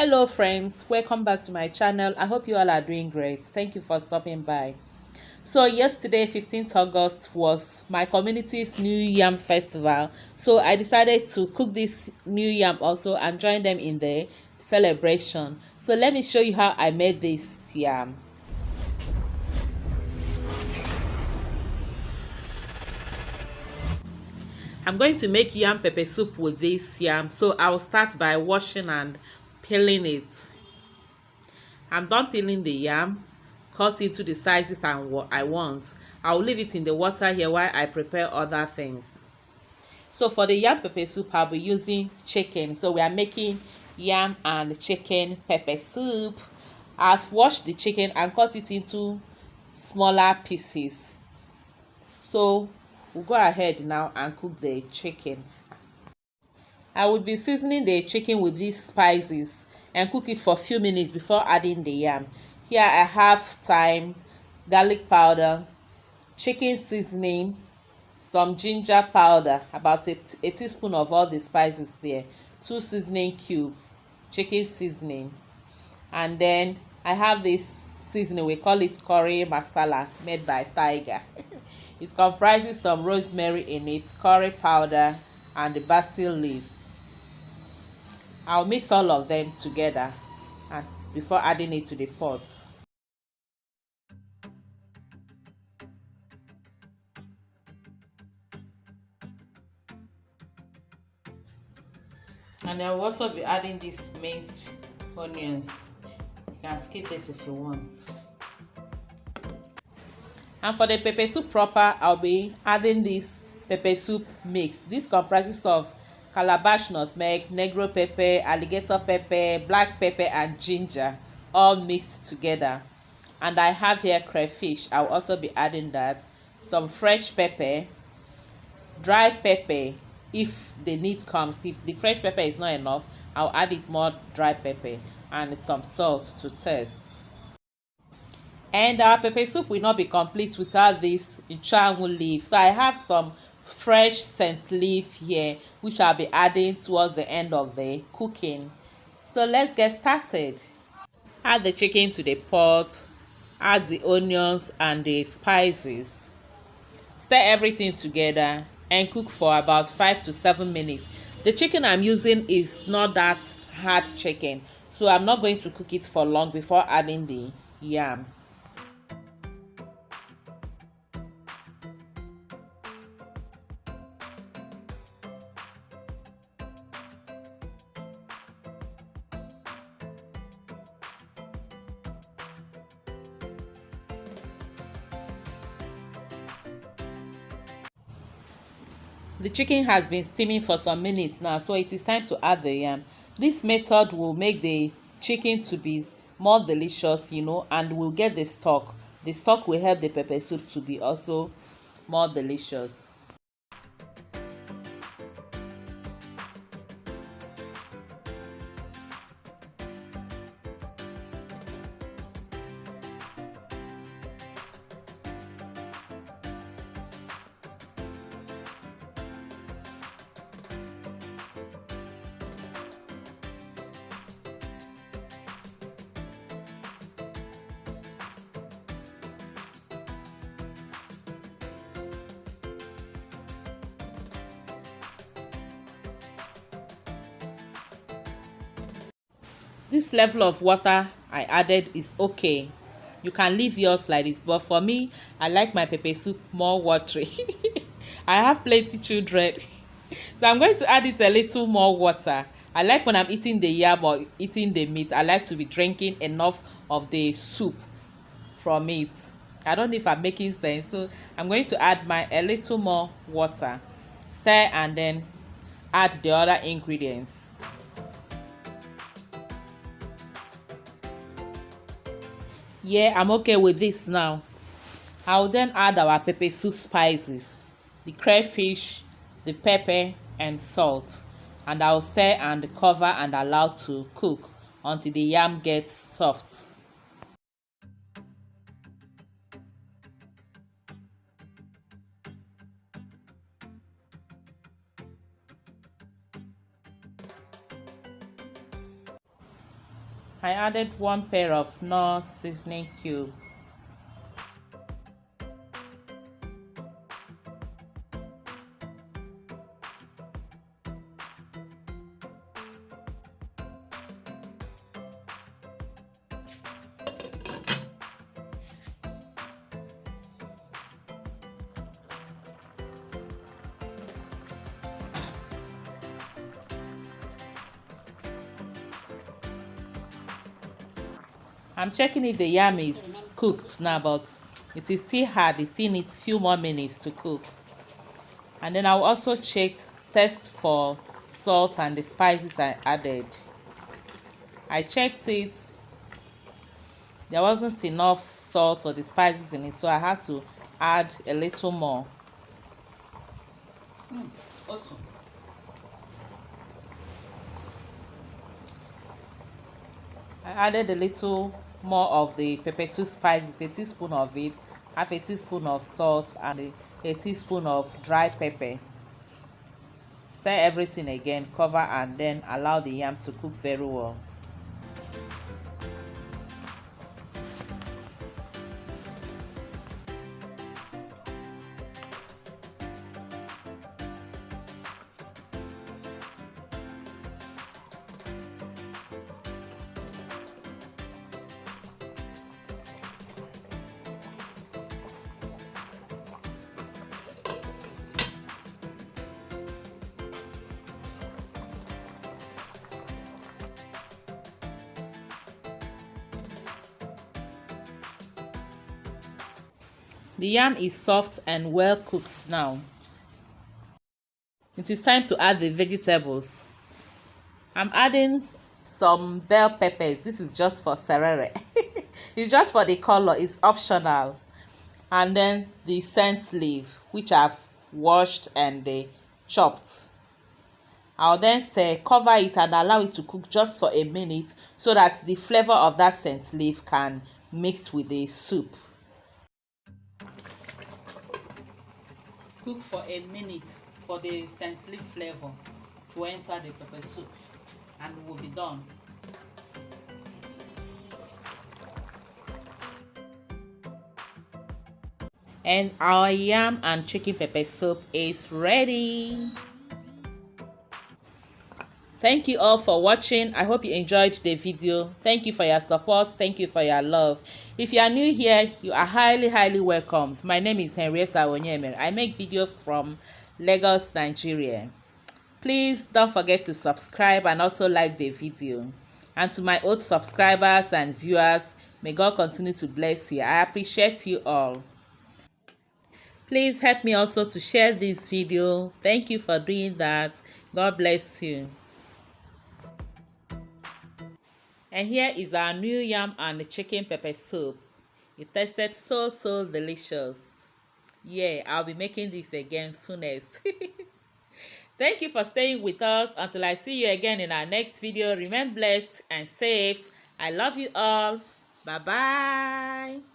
Hello friends, welcome back to my channel. I hope you all are doing great. Thank you for stopping by. So yesterday 15th August was my community's New Yam Festival, so I decided to cook this new yam also and join them in the celebration. So let me show you how I made this yam. I'm going to make yam pepper soup with this yam, so I will start by washing and peeling it. I'm done peeling the yam. Cut into the sizes I want. I'll leave it in the water here while I prepare other things. So for the yam pepper soup, I'll be using chicken. So we are making yam and chicken pepper soup. I've washed the chicken and cut it into smaller pieces. So we'll go ahead now and cook the chicken. I will be seasoning the chicken with these spices and cook it for a few minutes before adding the yam. Here I have thyme, garlic powder, chicken seasoning, some ginger powder, about a teaspoon of all the spices there, 2 seasoning cube, chicken seasoning, and then I have this seasoning, we call it curry masala, made by Tiger. It comprises some rosemary in it, curry powder, and the basil leaves. I'll mix all of them together and before adding it to the pot. And I'll also be adding these minced onions. You can skip this if you want. And for the pepper soup proper, I'll be adding this pepper soup mix. This comprises of calabash nutmeg, negro pepper, alligator pepper, black pepper, and ginger, all mixed together. And I have here crayfish. I'll also be adding that, some fresh pepper, dry pepper if the need comes. If the fresh pepper is not enough, I'll add it more dry pepper, and some salt to taste. And our pepper soup will not be complete without this nchanu leaf. So I have some fresh scent leaf here which I'll be adding towards the end of the cooking. So let's get started. Add the chicken to the pot, add the onions and the spices, stir everything together and cook for about 5 to 7 minutes. The chicken I'm using is not that hard chicken, so I'm not going to cook it for long before adding the yam. The chicken has been steaming for some minutes now, so it is time to add the yam. This method will make the chicken to be more delicious, and we'll get the stock. The stock will help the pepper soup to be also more delicious. This level of water I added is okay. You can leave yours like this, but for me, I like my pepper soup more watery. I have plenty children, so I'm going to add it a little more water. I like when I'm eating the yam or eating the meat, I like to be drinking enough of the soup from it. I don't know if I'm making sense, so I'm going to add a little more water, stir, and then add the other ingredients. Yeah, I'm okay with this now. I'll then add our pepper soup spices, the crayfish, the pepper, and salt, and I'll stir and cover and allow to cook until the yam gets soft. I added 1 pair of Knorr seasoning cube. I'm checking if the yam is cooked now, but it is still hard. It still needs few more minutes to cook. And then I'll also test for salt and the spices I added. I checked it. There wasn't enough salt or the spices in it, so I had to add a little more. Awesome. I added a little more of the Peppersoup spices, a teaspoon of it, half a teaspoon of salt, and a teaspoon of dry pepper. Stir everything again, cover, and then allow the yam to cook very well. The yam is soft and well cooked now. It is time to add the vegetables. I'm adding some bell peppers. This is just for serere. It's just for the color. It's optional. And then the scent leaf, which I've washed and chopped. I'll then cover it and allow it to cook just for a minute so that the flavor of that scent leaf can mix with the soup. Cook for a minute for the scent leaf flavor to enter the pepper soup, and we'll be done. And our yam and chicken pepper soup is ready. Thank you all for watching. I hope you enjoyed the video. Thank you for your support. Thank you for your love. If you are new here, you are highly welcomed. My name is Henrietta Onyeme. I make videos from Lagos, Nigeria. Please don't forget to subscribe and also like the video. And to my old subscribers and viewers, may God continue to bless you. I appreciate you all. Please help me also to share this video. Thank you for doing that. God bless you. And here is our new yam and chicken pepper soup. It tasted so delicious. Yeah, I'll be making this again soonest. Thank you for staying with us. Until I see you again in our next video, remain blessed and safe. I love you all. Bye-bye.